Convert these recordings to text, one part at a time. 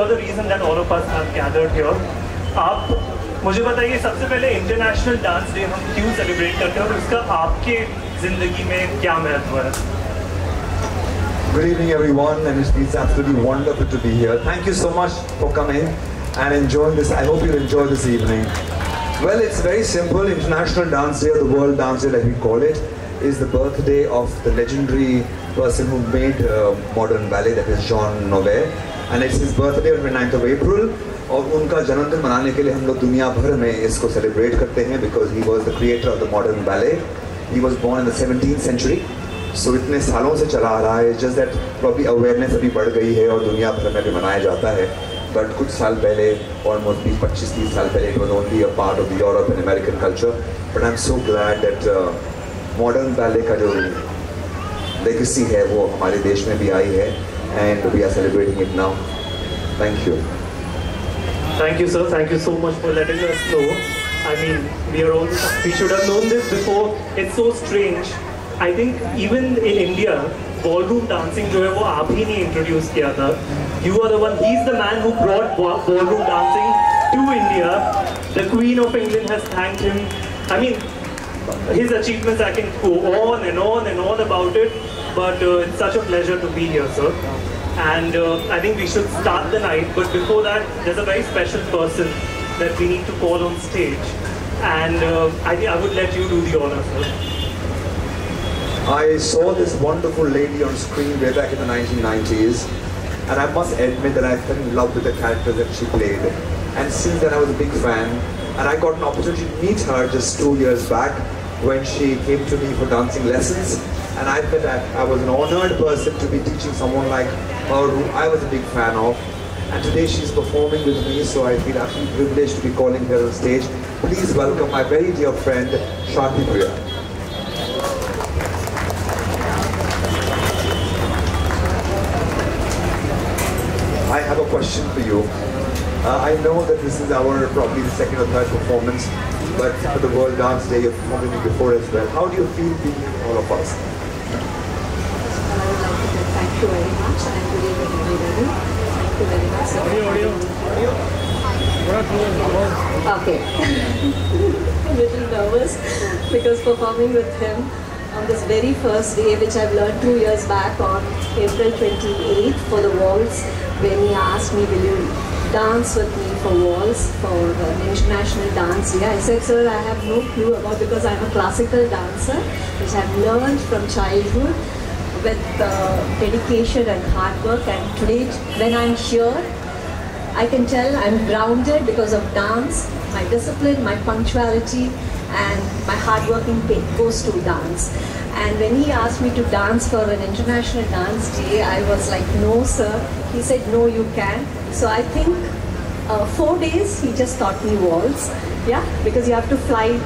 for the reason that all of us have gathered here. आप मुझे बताइए सबसे पहले इंटरनेशनल डांस डे हम क्यों सेलिब्रेट करते हैं और उसका आपके ज़िंदगी में क्या महत्व है? Good evening everyone, and it's absolutely wonderful to be here. Thank you so much for coming and enjoying this. I hope you enjoy this evening. Well, it's very simple. International Dance Day, or the World Dance Day like we call it, is the birthday of the legendary person who made modern ballet, that is Jean Nouvel, and it's his birthday on 29th of April. और उनका जन्मदिन मनाने के लिए हम लोग दुनिया भर में इसको सेलिब्रेट करते हैं because he was the creator of the modern ballet. He was born in the 17th century. So इतने सालों से चला आ रहा है. Just that probably awareness अभी बढ़ गई है और दुनिया भर में भी मनाया जाता है. But कुछ साल पहले, almost 25-30 साल पहले, it was only a part of the Europe and American culture. But I'm so glad that modern ballet का जो legacy है वो हमारे देश में भी आई है, and we are celebrating it now. Thank you. Thank you, sir. Thank you so much for letting us know. I mean, we should have known this before. It's so strange. I think even in India, ballroom dancing जो है वो आप ही ने introduce किया था. You are the one. He's the man who brought ballroom dancing to India. The Queen of England has thanked him. I mean, his achievements, I can go on and on and on about it. But it's such a pleasure to be here, sir. And I think we should start the night, but before that, there's a very special person that we need to call on stage. And I think I would let you do the honor, sir. I saw this wonderful lady on screen way back in the 1990s, and I must admit that I fell in love with the character that she played. And since then I was a big fan, and I got an opportunity to meet her just 2 years back when she came to me for dancing lessons. And I felt that I was an honored person to be teaching someone like her who I was a big fan of. And today she's performing with me, so I feel absolutely privileged to be calling her on stage. Please welcome my very dear friend, Shanti Priya. I have a question for you. I know that this is our probably the second or third performance, but for the World Dance Day you've performed before as well. How do you feel being with all of us? Thank you very much, and good evening everybody. Thank you very much. Okay. A little nervous because performing with him on this very first day, which I've learned 2 years back on April 28th for the waltz, when he asked me, will you dance with me for waltz for the International Dance Day? I said, sir, I have no clue about, because I'm a classical dancer, which I've learned from childhood with dedication and hard work, and today when I'm here, I can tell I'm grounded because of dance, my discipline, my punctuality, and my hard-working goes to dance. And when he asked me to dance for an International Dance Day, I was like, no sir. He said, no, you can. So I think 4 days he just taught me waltz, yeah, because you have to fly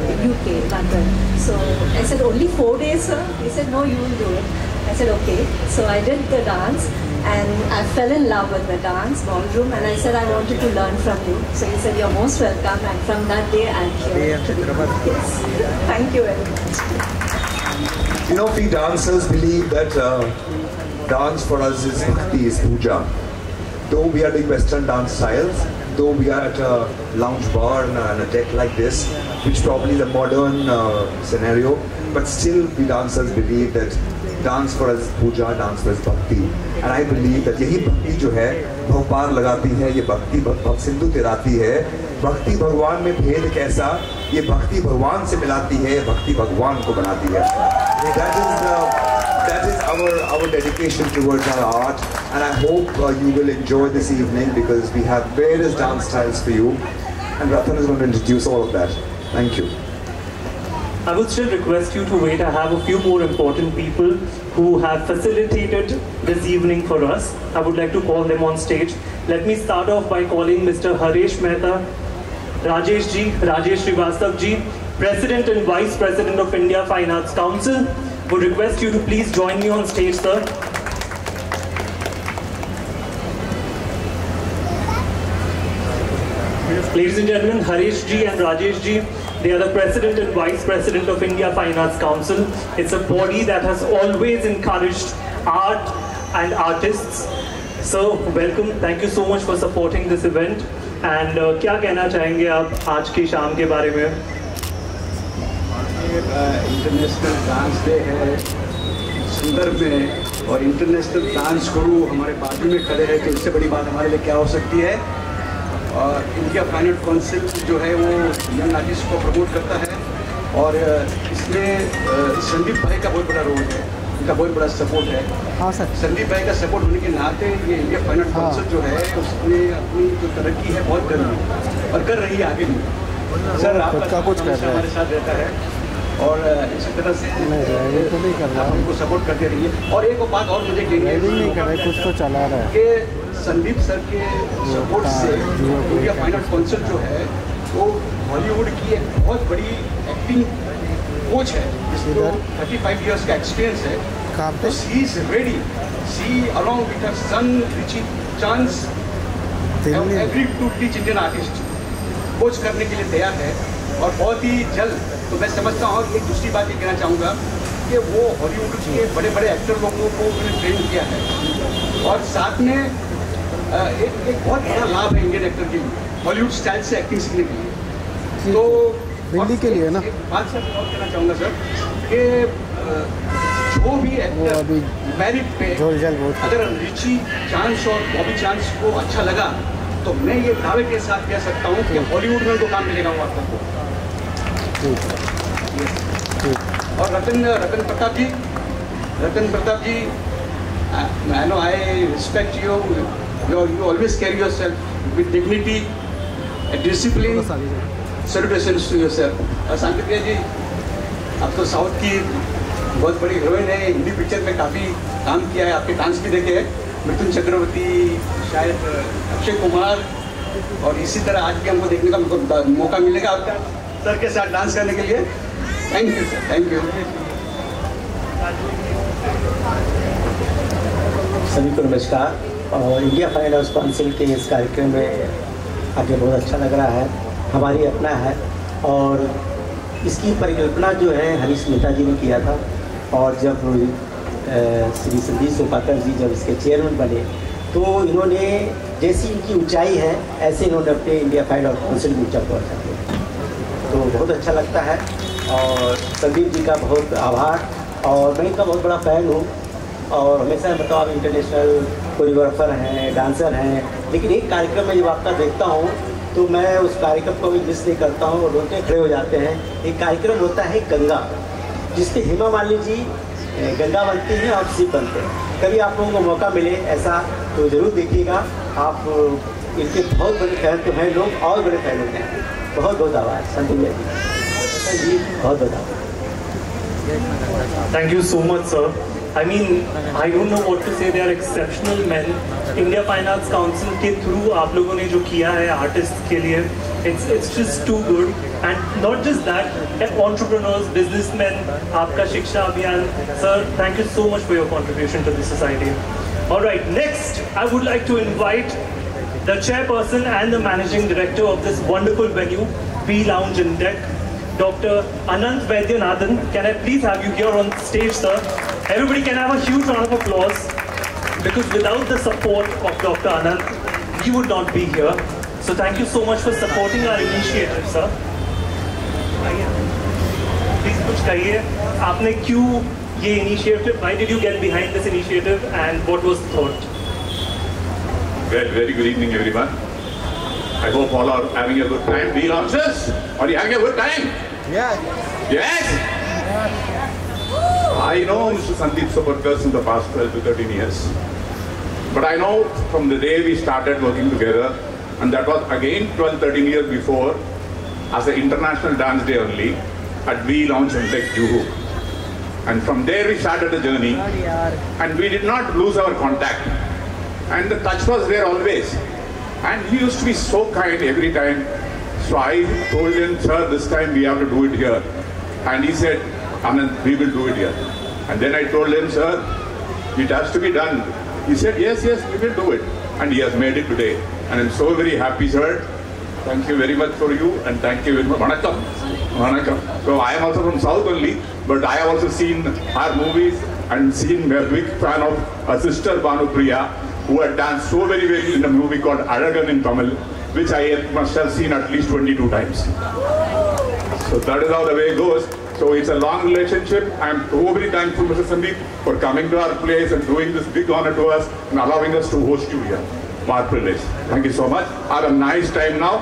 UK, London. So I said, only 4 days, sir? He said, no, you will do it. I said, okay. So I did the dance, and I fell in love with the dance, ballroom, and I said, I wanted to learn from you. So he said, you're most welcome, and from that day, I'm here. Yes. Thank you very much. You know, we dancers believe that dance for us is bhakti, is puja. Though we are doing Western dance styles, though we are at a lounge bar and a deck like this, which probably is a modern scenario, but still we dancers believe that dance for us is puja, dance for us is bhakti. And I believe that यही भक्ति जो है भव पार लगाती है, ये भक्ति भव सिंधु तिराती है, भक्ति भगवान में भेद कैसा, ये भक्ति भगवान से मिलाती है, भक्ति भगवान को बनाती है. That is our dedication towards our art, and I hope you will enjoy this evening because we have various dance styles for you, and Ratan is going to introduce all of that. Thank you. I would still request you to wait. I have a few more important people who have facilitated this evening for us. I would like to call them on stage. Let me start off by calling Mr. Haresh Mehta, Rajesh Srivastav ji, President and Vice President of India Fine Arts Council. Would request you to please join me on stage, sir. Ladies and gentlemen, Haresh ji and Rajesh ji, they are the President and Vice President of India Fine Arts Council. It's a body that has always encouraged art and artists. Sir, welcome. Thank you so much for supporting this event. And क्या कहना चाहेंगे आप आज की शाम के बारे में? इंटरनेशनल डांस डे है संदर्भ में, और इंटरनेशनल डांस गुरु हमारे बाजू में खड़े हैं, तो इससे बड़ी बात हमारे लिए क्या हो सकती है। और इंडिया फाइन आर्ट काउंसिल जो है वो यंग आर्टिस्ट को प्रमोट करता है, और इसमें संदीप भाई का बहुत बड़ा रोल है, उनका बहुत बड़ा सपोर्ट है। हाँ सर। संदीप भाई का सपोर्ट होने के नाते ये इंडिया फाइन आर्ट काउंसिल जो है उसने अपनी जो तरक्की है बहुत कर ली है और कर रही है आगे भी। सर आपका कुछ हमारे साथ रहता है और इसी तरह से आप हमको सपोर्ट करते रहिए। और एक बात और मुझे नहीं कर रहे, कुछ तो चला रहा है कि संदीप सर के सपोर्ट से इंडिया फाइन आर्ट काउंसिल जो है वो बॉलीवुड की एक बहुत बड़ी एक्टिंग कोच है जिसको 35 इयर्स का एक्सपीरियंस है। तो she is ready, she along with her son Richie chance every to teach Indian artist, coach करने के लिए तैयार है और बहुत ही जल्द। तो मैं समझता हूँ एक दूसरी बात ये कहना चाहूँगा कि वो हॉलीवुड के बड़े बड़े एक्टर लोगों को उन्होंने ट्रेन किया है, और साथ में एक बहुत बड़ा लाभ है इंडियन एक्टर के लिए हॉलीवुड स्टाइल से एक्टिंग सीखने के लिए। तो दिल्ली के लिए ना बात सर और कहना चाहूँगा सर कि जो भी एक्टर मेरिट पे अगर रिची चांस और बॉबी चांस को अच्छा लगा तो मैं ये दावे के साथ कह सकता हूँ कि हॉलीवुड में उनको काम मिलेगा वो आपको। और रतन प्रताप जी, I know I respect you. You always carry yourself with dignity and discipline. Salutations to you, sir. और सांकेतिया जी, आप तो साउथ की बहुत बड़ी हीरोइन है, हिंदी पिक्चर में काफ़ी काम किया है, आपके डांस भी देखे हैं, मिथुन चक्रवर्ती, शायद अक्षय कुमार, और इसी तरह आज भी हमको देखने का मौका मिलेगा आपका सर के साथ डांस करने के लिए। Thank you sir, thank you. सभी को नमस्कार। और इंडिया फाइन आर्ट्स काउंसिल के इस कार्यक्रम में आगे बहुत अच्छा लग रहा है, हमारी अपना है, और इसकी परिकल्पना जो है हरीश मेहता जी ने किया था, और जब श्री संदीप सोपाकर जी जब इसके चेयरमैन बने तो इन्होंने जैसी इनकी ऊंचाई है ऐसे इन्होंने अपने इंडिया फाइन आर्ट्स काउंसिल में ऊँचा पहुँचा दिया, तो बहुत अच्छा लगता है। और संदीप जी का बहुत आभार, और मैं इनका बहुत बड़ा फ़ैन हूँ, और हमेशा बताओ आप इंटरनेशनल कोरियोग्राफर हैं, डांसर हैं, लेकिन एक कार्यक्रम में जब आपका देखता हूँ तो मैं उस कार्यक्रम को भी मिस नहीं करता हूँ और रोते खड़े हो जाते हैं। एक कार्यक्रम होता है गंगा, जिसमें हेमा मालिनी जी गंगा बनती हैं और शिव बनते हैं। कभी आप लोगों को मौका मिले ऐसा तो ज़रूर देखिएगा। आप इनके बहुत बड़े फैन तो हैं लोग, और बड़े फैन होते हैं। बहुत बहुत आभार संदीप जी, बहुत बहुत आभार। Thank you so much, sir. I mean, I don't know what to say. They are exceptional men. India Fine Arts Council के through आप लोगों ने जो किया है आर्टिस्ट के लिए, it's just too good. And not just that, entrepreneurs, businessmen, आपका शिक्षा अभियान, sir, thank you so much for your contribution to the society. All right, next, I would like to invite the chairperson and the managing director of this wonderful venue, V Lounge and Deck, Dr. Anant Vaidyanathan. Can I please have you here on stage, sir? Everybody can have a huge round of applause, because without the support of Dr. Anant, we would not be here. So thank you so much for supporting our initiative, sir. Please कुछ कहिए, आपने क्यों ये initiative, why did you get behind this initiative and what was the thought? Well, very good evening everyone. I hope all are having a good time. We launches, are you having a good time? Yeah. Yes? I know Mr. Sandeep Sopatkar in the past 12 to 13 years. But I know from the day we started working together, and that was again 12-13 years before, as an international dance day only, at V Lounge and Tech Juhu. And from there we started the journey, and we did not lose our contact. And the touch was there always. And he used to be so kind every time. So I told him, sir, this time we have to do it here. And he said, Anand, we will do it here. And then I told him, sir, it has to be done. He said, yes, yes, we will do it. And he has made it today. And I'm so very happy, sir. Thank you very much for you, and thank you very much. Vanakkam. Vanakkam. So I am also from South only, but I have also seen our movies and seen a big fan of a sister Banu Priya, who had danced so very well in a movie called Alagan in Tamil, which I must have seen at least 22 times. So that is how the way goes. So it's a long relationship. I'm so very thankful, Mr. Sandeep, for coming to our place and doing this big honor to us and allowing us to host you here. My privilege. Thank you so much. Have a nice time now.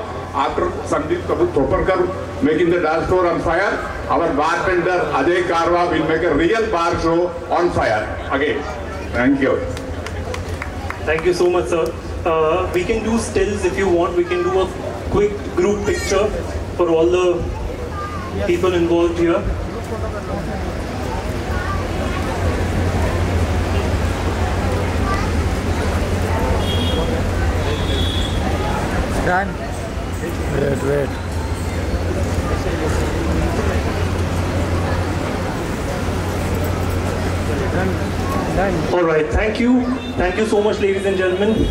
After Sandeep Thoparkar making the dance floor on fire, our bartender Ajay Karwa will make a real bar show on fire again. Thank you. Thank you so much, sir. We can do stills if you want. We can do a quick group picture for all the people involved here. Done. Wait. Done. All right, thank you so much, ladies and gentlemen.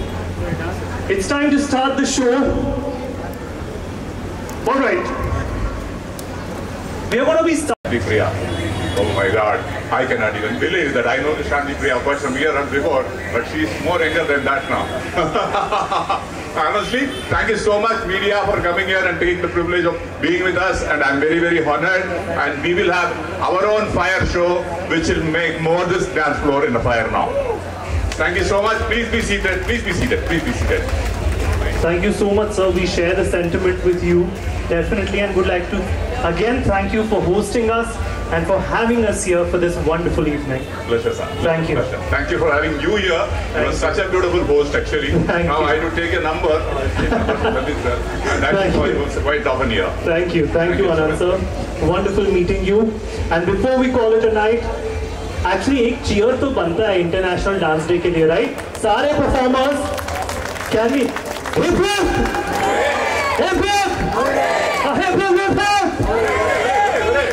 It's time to start the show. All right, we are going to be starting. Priya. Oh my God, I cannot even believe that. I know the Shanti Priya quite some years before, but she's more younger than that now. Honestly, thank you so much, media, for coming here and taking the privilege of being with us, and I'm very, very honored. And we will have our own fire show, which will make more this dance floor in a fire now. Thank you so much. Please be seated. Please be seated. Please be seated. Thank you so much, sir. We share the sentiment with you, definitely, and would like to again thank you for hosting us and for having us here for this wonderful evening. Pleasure, sir. Thank you. Pleasure. Thank you for having you here. You are such a beautiful host, actually. Now I have to take a number. And that's why you are quite often here. Thank you, Anand sir. Wonderful meeting you. And before we call it a night, actually एक cheer तो बनता है International Dance Day के लिए, right? सारे performers, can we hip hip, hip hip, hip hip, hip hip.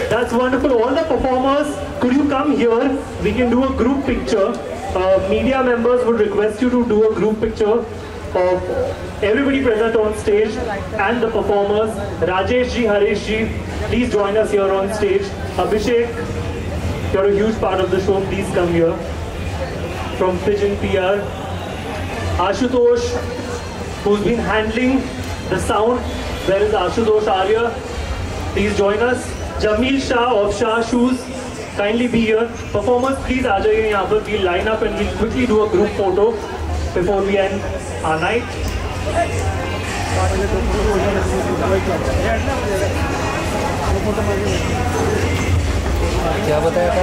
That's wonderful. All the performers, could you come here? We can do a group picture. Media members would request you to do a group picture of everybody present on stage and the performers. Rajesh ji, Harish ji, please join us here on stage. Abhishek, you're a huge part of the show. Please come here. From Pigeon PR. Ashutosh, who's been handling the sound. Where is Ashutosh Arya? Please join us. Jamil Shah of Shah Shoes, kindly be here. Performers, please aa jaiye yahan par. We'll line up and we'll quickly do a group photo before we end our night. क्या बताया था?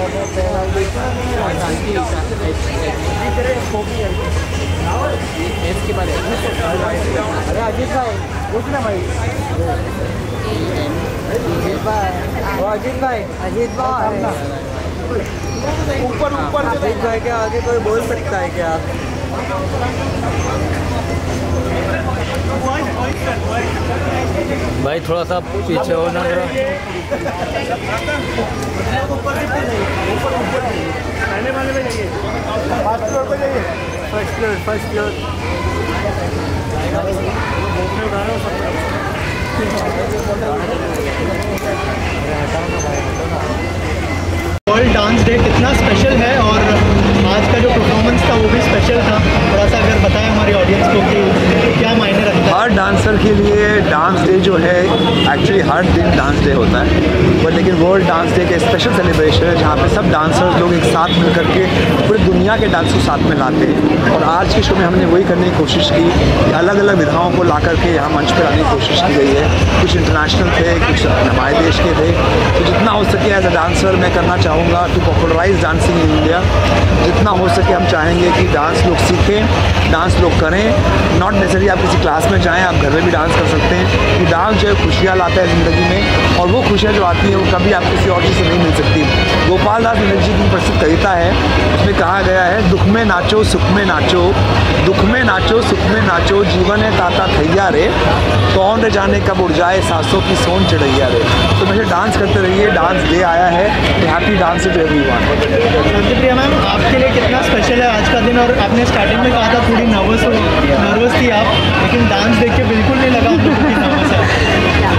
अरे अजीत भाई, पूछना भाई। अजीत भाई ऊपर अजीत भाई क्या आगे कोई बोल सकता है क्या? भाई थोड़ा सा पीछे हो ना जरा। वाले में जाइए, फर्स्ट फ्लोर पे जाइए। First floor world dance day कितना स्पेशल है और आज का जो परफॉर्मेंस था वो भी स्पेशल था। थोड़ा सा अगर बताएं हमारी ऑडियंस को कि क्या मायने रखता है। हर डांसर के लिए डांस डे जो है एक्चुअली हर दिन डांस डे होता है, पर लेकिन वर्ल्ड डांस डे का स्पेशल सेलिब्रेशन है जहाँ पे सब डांसर्स लोग एक साथ मिल करके पूरी दुनिया के डांस को साथ में लाते हैं। और आज के शो में हमने वही करने की कोशिश की कि अलग अलग विधाओं को ला करके यहाँ मंच पर लाने की कोशिश की गई है। कुछ इंटरनेशनल थे, कुछ हमारे देश के थे, तो जितना हो सके एज अ डांसर मैं करना चाहूँगा to popularize dancing in India. जितना हो सके हम चाहेंगे कि डांस लोग सीखें, डांस लोग करें। नॉट नेसेसरी आप किसी क्लास में जाएँ, आप घर में भी डांस कर सकते हैं। कि डांस जो है खुशियाँ लाता है ज़िंदगी में, और वो खुशियाँ जो आती हैं वो कभी आप किसी और चीज़ से नहीं मिल सकती। गोपाल दास बनर्जी की प्रसिद्ध कविता है, उसमें कहा गया है दुख में नाचो सुख में नाचो, दुख में नाचो सुख में नाचो, जीवन है ताता थैया रे, कौन रे जाने कब उड़ जाए सांसों की सोन चढ़ैया रे। तो मुझे डांस करते रहिए, डांस डे आया है, happy dance to everyone. Shanti Priya ma'am, आपके लिए कितना स्पेशल है आज का दिन? और आपने स्टार्टिंग में कहा था थोड़ी नर्वस थी आप, लेकिन डांस देख के बिल्कुल नहीं लगा आपको कि नर्वस है।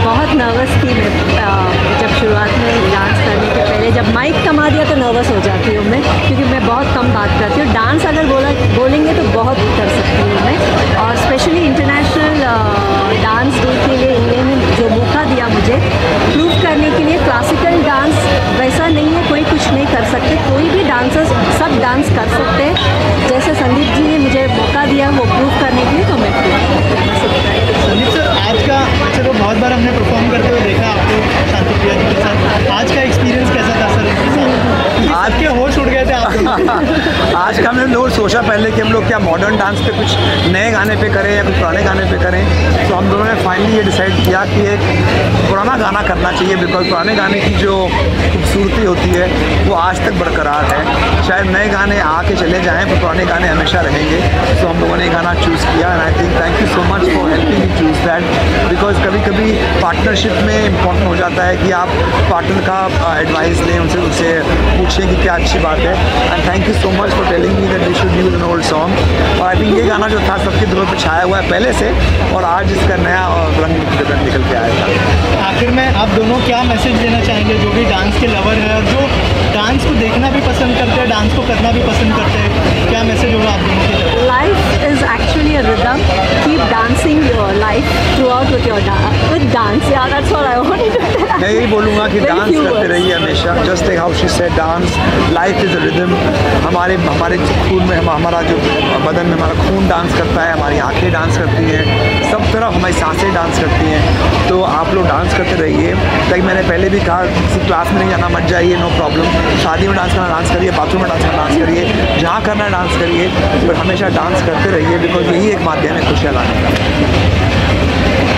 बहुत नर्वस थी मैं जब शुरुआत में डांस करने के पहले। जब माइक थमा दिया तो नर्वस हो जाती हूँ मैं, क्योंकि मैं बहुत कम बात करती हूँ। डांस अगर बोलेंगे तो बहुत कर सकती आज का हमने लोग सोचा पहले कि हम लोग क्या मॉडर्न डांस पे कुछ नए गाने पे करें या कुछ पुराने गाने पे करें, तो हम दोनों ने फाइनली ये डिसाइड किया कि एक पुराना गाना करना चाहिए, बिकॉज पुराने गाने की जो खूबसूरती होती है वो आज तक बरकरार है। शायद नए गाने आके चले जाएँ पर पुराने गाने हमेशा रहेंगे। तो हम लोगों ने गाना चूज़ किया and I think thank you so much for helping me choose that, because कभी कभी पार्टनरशिप में इम्पॉर्टेंट हो जाता है कि आप पार्टनर का एडवाइस लें, उनसे पूछें कि क्या अच्छी बात है। And thank you so much for telling me that we should use an old song. और आई थिंक ये गाना जो था सबके दिलों पर छाया हुआ है पहले से, और आज इसका नया रंग निकल के आया था। आखिर में आप दोनों क्या मैसेज देना चाहेंगे जो भी डांस के लवर है और जो डांस को देखना भी पसंद करते हैं, डांस को करना भी पसंद करते हैं, क्या मैसेज होगा आप दोनों की तरफ? Life is actually a rhythm. Keep dancing your life throughout with dance. Yeah, that's what I wanted to tell. मैं यही बोलूँगा कि डांस करते रहिए हमेशा। Just like how she said, dance life is a rhythm. हमारे खून में हमारा जो बदन में हमारा खून डांस करता है, हमारी आंखें डांस करती हैं, सब तरफ हमारी सांसें डांस करती हैं। तो आप लोग डांस करते रहिए। लाइक मैंने पहले भी कहा, किसी क्लास में नहीं जाना, मत जाइए, नो प्रॉब्लम। शादी में डांस करना डांस करिए, बाथरूम में डांस करना डांस करिए, जहाँ करना डांस करिए, पर हमेशा डांस करते रहिए, बिकॉज यही एक माध्यम है खुशियाँ लाने का।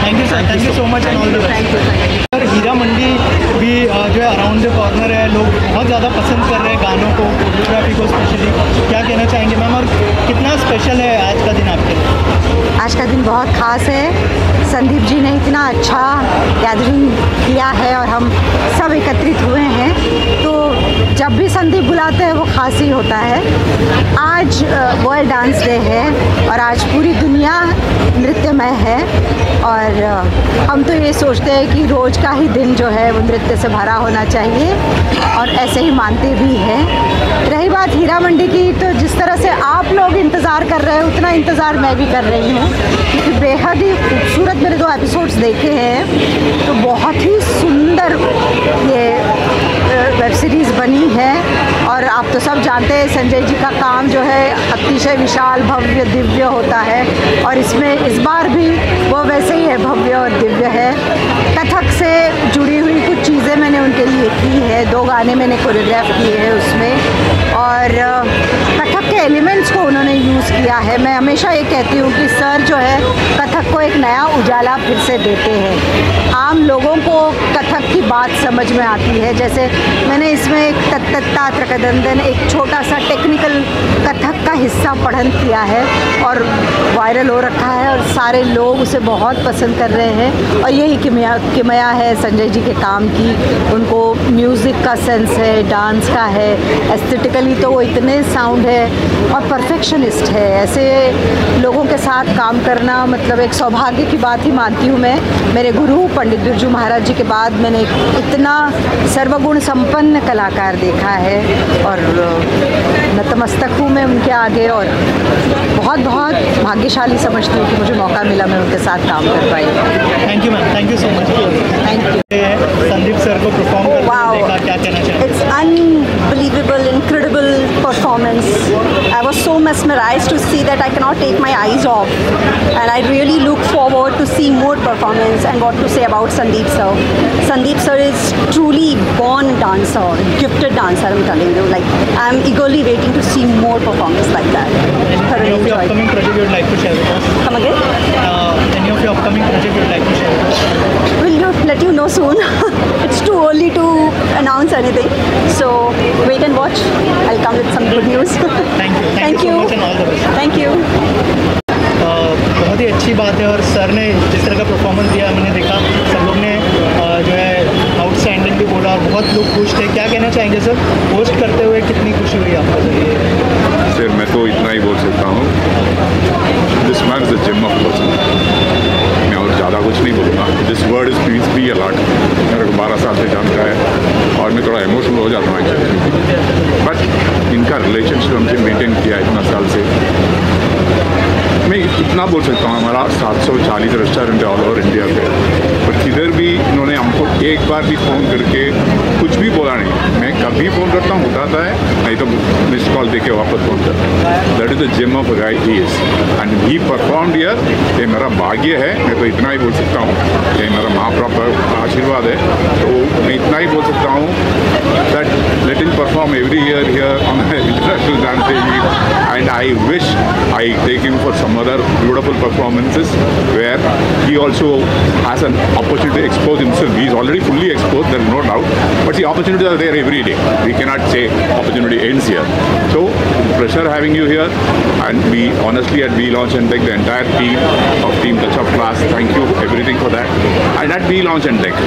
Thank you so much and all the best. और हीरा मंडी भी जो है अराउंड द कॉर्नर है, लोग बहुत ज़्यादा पसंद कर रहे हैं गानों को, कोरियोग्राफी को स्पेशली। क्या कहना चाहेंगे मैम, और कितना स्पेशल है आज का दिन आपके लिए? आज का दिन बहुत ख़ास है। संदीप जी ने इतना अच्छा गैदरिंग किया है और हम सब एकत्रित हुए हैं, तो जब भी संदीप बुलाते हैं वो ख़ास ही होता है। आज वर्ल्ड डांस डे है और आज पूरी दुनिया नृत्यमय है, और हम तो ये सोचते हैं कि रोज़ का ही दिन जो है वो नृत्य से भरा होना चाहिए, और ऐसे ही मानते भी हैं। रही बात हीरा मंडी की, तो जिस तरह से आप लोग इंतज़ार कर रहे हैं उतना इंतज़ार मैं भी कर रही हूँ, क्योंकि बेहद ही खूबसूरत मैंने 2 एपिसोड्स देखे हैं, तो बहुत ही सुंदर ये वेब सीरीज़ बनी है। और आप तो सब जानते हैं संजय जी का काम जो है अतिशय विशाल, भव्य, दिव्य होता है, और इसमें इस बार भी वो वैसे ही है, भव्य और दिव्य है। कथक से जुड़ी हुई कुछ चीज़ें मैंने उनके लिए की है, 2 गाने मैंने कोरियोग्राफ किए हैं उसमें, और कथक के एलिमेंट्स को उन्होंने यूज़ किया है। मैं हमेशा ये कहती हूँ कि सर जो है कथक को एक नया उजाला फिर से देते हैं। आम लोगों को कथक की बात समझ में आती है, जैसे मैंने इसमें एक तत्ता त्रकदंदन, एक छोटा सा टेक्निकल कथक का हिस्सा पढ़न किया है और वायरल हो रखा है, और सारे लोग उसे बहुत पसंद कर रहे हैं। और यही किमया है संजय जी के काम की, उनको म्यूज़िक का सेंस है, डांस का है, एस्थेटिकली तो वो इतने साउंड है और परफेक्शनिस्ट है। ऐसे लोगों के साथ काम करना मतलब एक सौभाग्य की बात ही मानती हूँ मैं। मेरे गुरु पंडित बिरजू महाराज जी के बाद मैंने इतना सर्वगुण संपन्न कलाकार देखा है, और नतमस्तक हूँ मैं उनके आगे, और बहुत बहुत भाग्यशाली समझती हूँ कि मुझे मौका मिला, मैं उनके साथ काम कर पाई। Thank you ma'am, thank you so much. Thank you. Sandeep sir को परफॉर्म करते देखा, क्या कहना चाहिए? It's unbelievable, incredible performance. I was so mesmerized to see that I cannot take my eyes off, and I really look forward to see more performance. And what to say about Sandeep sir? Sandeep sir is truly born dancer, gifted dancer. I'm telling you, like I'm eagerly waiting to see more performance like that. Thoroughly Any of your enjoyed. upcoming project you'd like to share with us? Come again? Any of your upcoming project you'd like to share with us? We'll let you know soon. It's too early to announce anything. So wait and watch. I'll come with some good news. Thank you. Thank you so much and all the best. Thank you. बहुत ही अच्छी बात है, और sir ने जिस तरह का performance दिया मैंने देखा, सब लोग ने जो है आउटस्टैंडिंग भी बोला और बहुत लोग खुश थे। क्या कहना चाहेंगे सर, होस्ट करते हुए कितनी खुशी हुई आपको? सर मैं तो इतना ही बोल सकता हूँ, this man is the gym of person. मैं और ज़्यादा कुछ नहीं बोलूँगा। This word is means be a lot. मेरे को 12 साल से जानता है और मैं थोड़ा इमोशनल हो जाता हूँ एक्चुअली, बट इनका रिलेशनशिप हमसे मेंटेन किया इतना साल से। मैं इतना बोल सकता हूँ, हमारा 740 रेस्टोरेंट है ऑल ओवर इंडिया पे, पर किधर भी इन्होंने हमको एक बार भी फ़ोन करके कुछ भी बोला नहीं। मैं कभी फ़ोन करता हूँ उठाता है, नहीं तो मिस्ड कॉल देके वापस फ़ोन करता है। That is the gym of a guy he is and he performed here. ये मेरा भाग्य है, मैं तो इतना ही बोल सकता हूँ, ये मेरा महाप्रभु का आशीर्वाद है। तो मैं इतना ही बोल सकता हूँ that let him perform every year here on international dance day and I wish I take him for some other beautiful performances where he also has an opportunity to expose himself. He is already fully exposed, there is no doubt, but the opportunities are there every day. We cannot say opportunity ends here. So, pleasure having you here, and we honestly at We Launch and Tech, the entire team of Team Touch of Class, thank you everything for that. And at We Launch and Tech,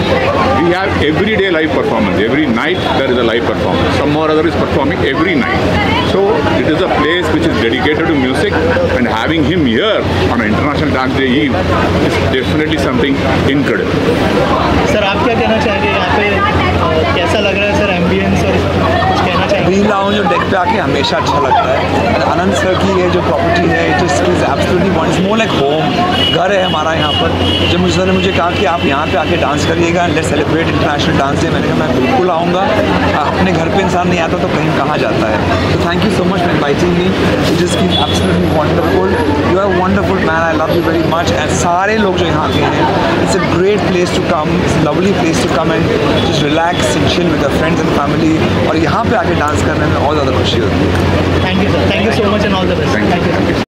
we have everyday live performance. Every night there is a live performance. Some or other is performing every night. So, it is a place which is dedicated to music, and having him here on an International Dance Day Eve is definitely something incredible. Sir आप क्या कहना चाहेंगे यहाँ पे कैसा लग रहा है सर एम्बियंस और कुछ कहना चाहेंगे? वी लाउंज जो डेक पे आके हमेशा अच्छा लगता है। आनंद सर की ये जो प्रॉपर्टी है it is absolutely one, it's more like home, घर है हमारा यहाँ पर। जब मुझे सर ने मुझे कहा कि आप यहाँ पे आके डांस करिएगा, let's celebrate international dance day, मैंने कहा मैं बिल्कुल आऊँगा। अपने घर पे इंसान नहीं आता तो कहीं कहाँ जाता है। तो thank you so much for inviting me, it is keep absolutely wonderful, you are wonderful man, I love you very much. And सारे लोग जो यहाँ के हैं, it's a great place to come, it's a lovely place to come and just relax and chill with your friends and family, और यहाँ पे आके डांस करने में और ज़्यादा खुशी होती है। Thank you sir, thank you so much and all the best. Thank you.